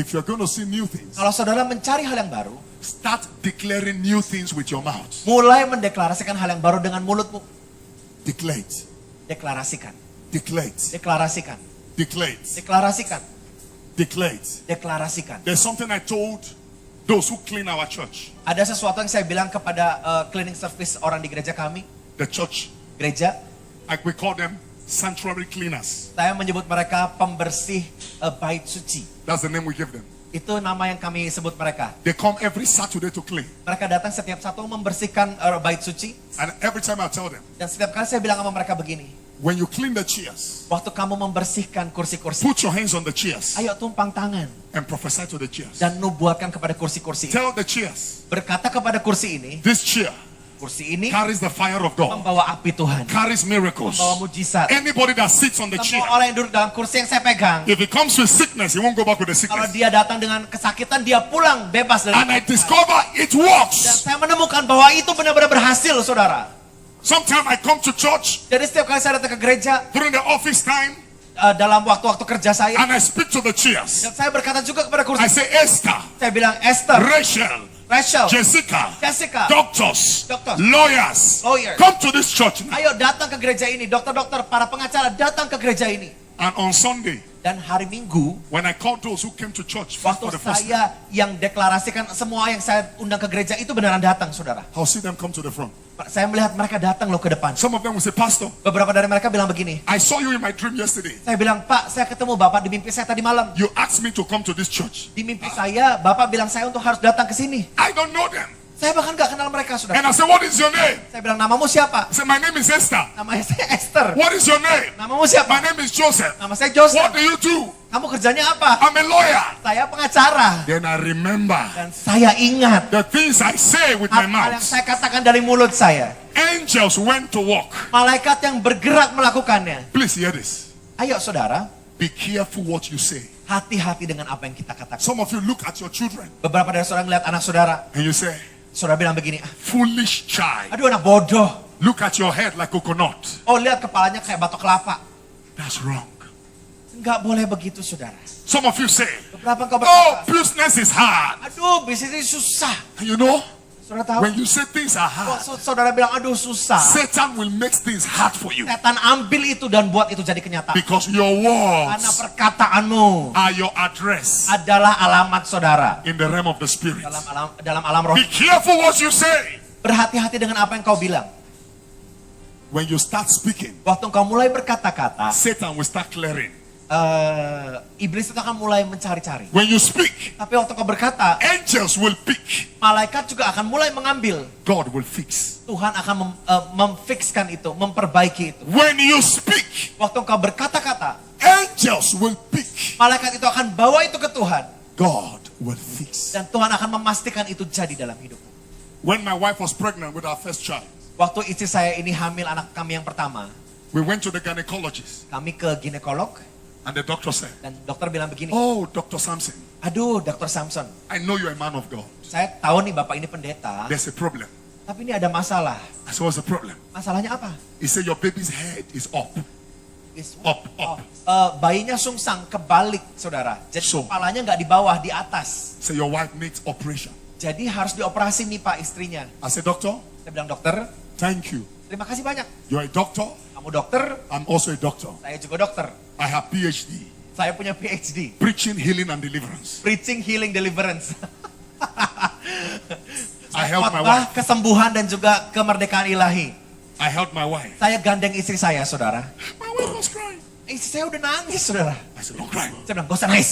If you're going to see new things, Kalau saudara mencari hal yang baru, start declaring new things with your mouth. mulai mendeklarasikan hal yang baru dengan mulutmu. Declare it. Deklarasikan. Declare it. Deklarasikan. Declare it. Deklarasikan. Declare it. Deklarasikan. There's something I told those who clean our church. Ada sesuatu yang saya bilang kepada cleaning service orang di gereja kami. The church, Gereja, like we call them sanctuary cleaners. saya menyebut mereka pembersih bait suci. That's the name we give them. Itu nama yang kami sebut mereka. They come every Saturday to clean. Mereka datang setiap Sabtu membersihkan bait suci. And every time I tell them, Dan setiap kali saya bilang sama mereka begini. when you clean the chairs, Waktu kamu membersihkan kursi-kursi, put your hands on the chairs ayo tumpang tangan. and prophesy to the chairs. Dan nubuatkan kepada kursi-kursi. Tell the chairs, Berkata kepada kursi ini, this chair kursi ini carries the fire of God, membawa api Tuhan. carries miracles. Membawa mujizat. Anybody that sits on the chair, Semua orang yang duduk dalam kursi yang saya pegang, if it comes with sickness, he won't go back with the kalau sickness. dia datang dengan kesakitan, dia pulang bebas dari And I kesakitan. discover it Dan works. saya menemukan bahwa itu benar-benar berhasil, saudara. Sometimes I come to church Jadi setiap kali saya datang ke gereja, during the office time dalam waktu-waktu kerja saya, and I speak to the chairs. dan saya berkata juga kepada I kursi. say, Esther, Saya bilang, Esther, Rachel, Rachel, Jessica, Jessica, doctors, Doctors, lawyers, lawyers. come to this church now. ayo datang ke gereja ini. Dokter-dokter, para pengacara, datang ke gereja ini. And on Sunday, Dan hari Minggu, when I called those who came to church waktu for the first time, saya yang deklarasikan, semua yang saya undang ke gereja itu beneran datang, saudara. I'll see them come to the front. Saya melihat mereka datang loh ke depan. Some of them will say, Pastor, Beberapa dari mereka bilang begini. I saw you in my dream yesterday. Saya bilang, Pak, saya ketemu Bapak di mimpi saya tadi malam. You asked me to come to this church. Di mimpi saya, Bapak bilang saya untuk harus datang ke sini. I don't know them. Saya bahkan gak kenal mereka, And saudara. I said, what is your name? Saya bilang, namamu siapa? I said, my name is Esther. Namanya saya Esther. What is your name? Namamu siapa? My name is Joseph. Nama saya Joseph. What do you do? Kamu kerjanya apa? I'm a lawyer. Saya pengacara. Then I remember Dan saya ingat the things I say with my apa yang mouth. saya katakan dari mulut saya. Angels went to walk. Malaikat yang bergerak melakukannya. Please hear this. Ayo saudara, Be careful what you say. hati-hati dengan apa yang kita katakan. Some of you look at your children Beberapa dari saudara melihat anak saudara. and you say, Saudara bilang begini, foolish child. aduh anak bodoh. Look at your head like coconut. Oh lihat kepalanya kayak batok kelapa. That's wrong. Enggak boleh begitu saudara. Some of you say, Beberapa engkau oh, berkata, business is hard. aduh bisnis ini susah. And you know, Saudara tahu? when you say things are hard, Saudara bilang aduh susah. Satan will make things hard for you. Setan ambil itu dan buat itu jadi kenyataan. Because your Karena words perkataanmu are your address adalah alamat saudara. in the realm of the spirit. Dalam alam roh. Be careful what you say. Berhati-hati dengan apa yang kau bilang. When you start speaking, Waktu engkau mulai berkata-kata, Satan will start clearing. iblis itu akan mulai mencari-cari. When you speak, Tapi waktu engkau berkata, angels will pick. malaikat juga akan mulai mengambil. God will fix. Tuhan akan memfikskan itu, memperbaiki itu. When you speak, Waktu engkau berkata-kata, angels will pick. malaikat itu akan bawa itu ke Tuhan. God will fix. Dan Tuhan akan memastikan itu jadi dalam hidupmu. When my wife was pregnant with our first child, Waktu istri saya ini hamil anak kami yang pertama, we went to the gynecologist kami ke ginekolog. and the doctor said, Dan dokter bilang begini, oh, Dr. Samson, aduh Dr. Samson, I know you're a man of God. saya tahu nih Bapak ini pendeta, There's a problem. tapi ini ada masalah. I said, what's the problem? Masalahnya apa? He said, your baby's head is up. Up, up. Bayinya sungsang kebalik, saudara. Jadi So. kepalanya nggak di bawah, di atas. So your wife needs operation. Jadi harus dioperasi nih Pak istrinya. I said, doctor, Saya bilang dokter, thank you. terima kasih banyak. You're a doctor. Kamu dokter, I'm also a doctor. saya juga dokter. I have PhD. Saya punya PhD, Preaching, healing, and deliverance. preaching, healing, deliverance. I helped my Khotbah, wife. kesembuhan dan juga kemerdekaan ilahi. I helped my wife. Saya gandeng istri saya, saudara. My wife was crying. Istri saya udah nangis, saudara. I said, don't cry. Saya bilang, gak usah nangis.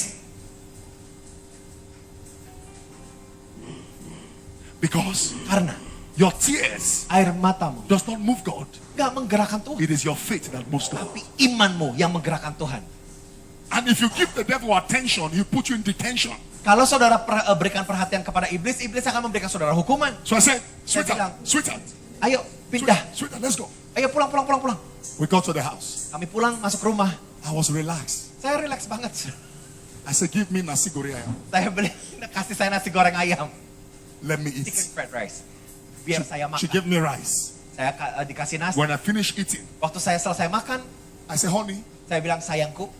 Because Karena your tears air matamu does not move God. gak menggerakkan Tuhan. It is your faith that moves God. Tapi imanmu yang menggerakkan Tuhan. And if you give the devil attention, he'll put you in detention. Kalau saudara berikan perhatian kepada iblis, iblis akan memberikan saudara hukuman. So I said, bilang, sweetheart, Ayo pindah, sweetheart, let's go. Ayo pulang. We got to the house. Kami pulang, masuk rumah. I was relaxed. Saya relax banget. I said, give me nasi goreng ayam. Saya kasih saya nasi goreng ayam, Let me chicken eat. fried rice. Biar saya She makan. gave me rice. Saya dikasih nasi. When I finished eating, Waktu saya selesai makan, I said, honey, saya bilang sayangku,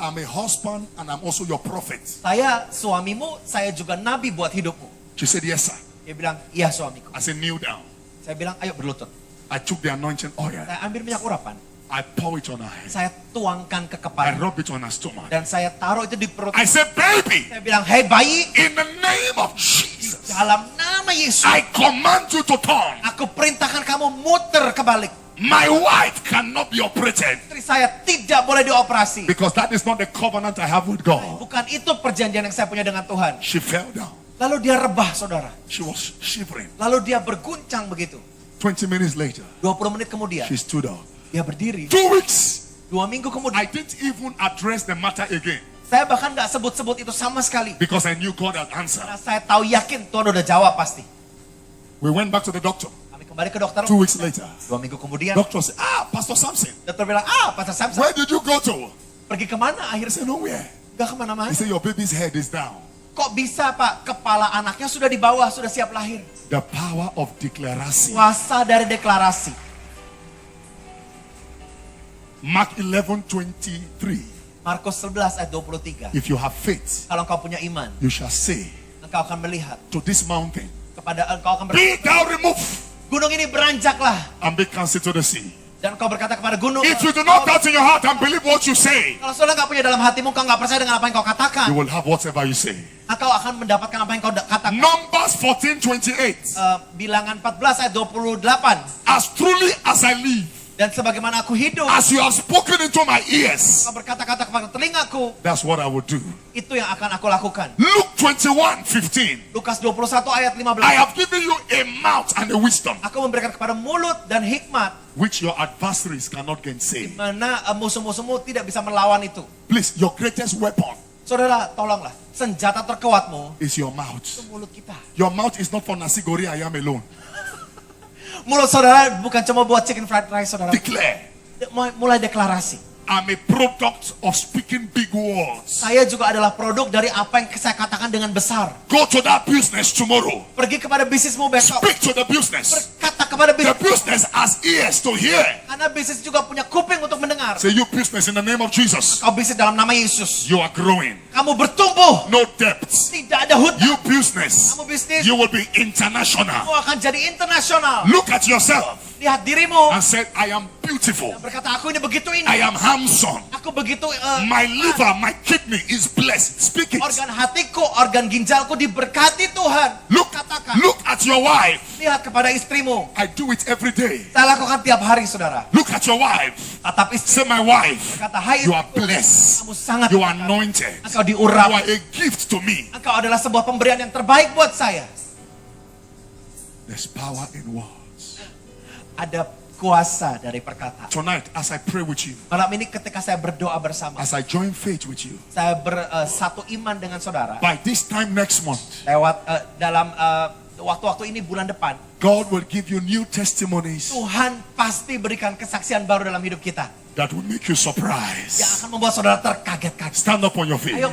I'm a husband and I'm also your prophet. Saya suamimu, saya juga nabi buat hidupmu. She said, yes, sir. Dia bilang, iya suamiku. I said, kneel down. Saya bilang, ayo berlutut. I took the anointing oil. Saya ambil minyak urapan. I pour it on her head. Saya tuangkan ke I kepala. rub it on her stomach. Dan saya taruh itu di perut. I said, baby, Saya bilang, hei bayi, in the name of Jesus, dalam nama Yesus, I command you to turn. aku perintahkan kamu muter kebalik. My wife cannot be operated Istri saya tidak boleh dioperasi. because that is not the covenant I have with God. Bukan itu perjanjian yang saya punya dengan Tuhan. She fell down. Lalu dia rebah, saudara. She was shivering. Lalu dia berguncang begitu. 20 minutes later, 20 menit kemudian, she stood up. dia berdiri. 2 weeks, 2 minggu I kemudian, didn't even address the matter again saya bahkan nggak sebut-sebut itu sama sekali. because I knew God had answered. Karena saya tahu yakin Tuhan udah jawab pasti. We went back to the doctor. Kami kembali ke dokter. 2 weeks later, 2 minggu kemudian, doctor said, Pastor Samson, dokter bilang, Pastor Samson, where did you go to? pergi kemana? I Akhirnya said, nowhere. nggak kemana-mana. He said, your baby's head is down. Kok bisa Pak? Kepala anaknya sudah di bawah, sudah siap lahir. The power of declaration. Kuasa dari deklarasi. Mark 11:23. Markus 11 ayat 23. If you have faith, Kalau engkau punya iman, you shall say engkau akan melihat to this mountain, kepada engkau akan be thou removed gunung ini beranjaklah, and be cast into the sea. dan engkau berkata kepada gunung, If you do not doubt in your heart and believe what you say, kalau saudara nggak punya dalam hatimu, engkau nggak percaya dengan apa yang kau katakan, you will have whatever you say. engkau akan mendapatkan apa yang kau katakan. Numbers 14:28. Bilangan 14 ayat 28. As truly as I live, Dan sebagaimana aku hidup, as you have spoken into my ears, engkau berkata-kata kepada telingaku, that's what I will do. itu yang akan aku lakukan. Luke 21:15. Lukas 21 ayat 15. I have given you a mouth and a wisdom Aku memberikan kepada mulut dan hikmat, which your adversaries cannot gainsay. mana musuh-musuhmu tidak bisa melawan itu. Please, your greatest weapon Saudara, tolonglah, senjata terkuatmu is your mouth. itu mulut kita. Your mouth is not for nasi goreng ayam alone. Mulut saudara bukan cuma buat chicken fried rice, saudara. Declare, Mulai deklarasi. I'm a product of speaking big words. Saya juga adalah produk dari apa yang saya katakan dengan besar. Go to that business tomorrow. Pergi kepada bisnismu besok. Speak to the business. Berkata kepada The bisnis. business has ears to hear. Karena bisnis juga punya kuping untuk mendengar. Say, you business in the name of Jesus. Kau bisnis dalam nama Yesus. You are growing. Kamu bertumbuh. No debts. Tidak ada hutang. You business. Kamu bisnis. You will be international. Kamu akan jadi internasional. Look at yourself Lihat dirimu. and say, I am beautiful. Berkata, aku ini begitu ini. I am handsome. Aku begitu. My liver, my kidney is blessed. Speak it. Organ hatiku, organ ginjalku diberkati Tuhan. Katakan. Look at your wife. Lihat kepada istrimu. I do it every day. Saya lakukan tiap hari, saudara. Look at your wife. Tatap istri. Say, my wife, Berkata, hai you are istriku, blessed. kamu sangat You are berkati. anointed. Engkau You diurapi. are a gift to me. Engkau adalah sebuah pemberian yang terbaik buat saya. There's power in words. Ada kuasa dari perkataan. Tonight, as I pray with you, Malam ini ketika saya berdoa bersama, as I join faith with you, saya bersatu iman dengan saudara. by this time next month, Lewat dalam waktu-waktu ini bulan depan, God will give you new testimonies Tuhan pasti berikan kesaksian baru dalam hidup kita that will make you yang surprised. akan membuat saudara terkaget-kaget. Stand up on your feet. Ayo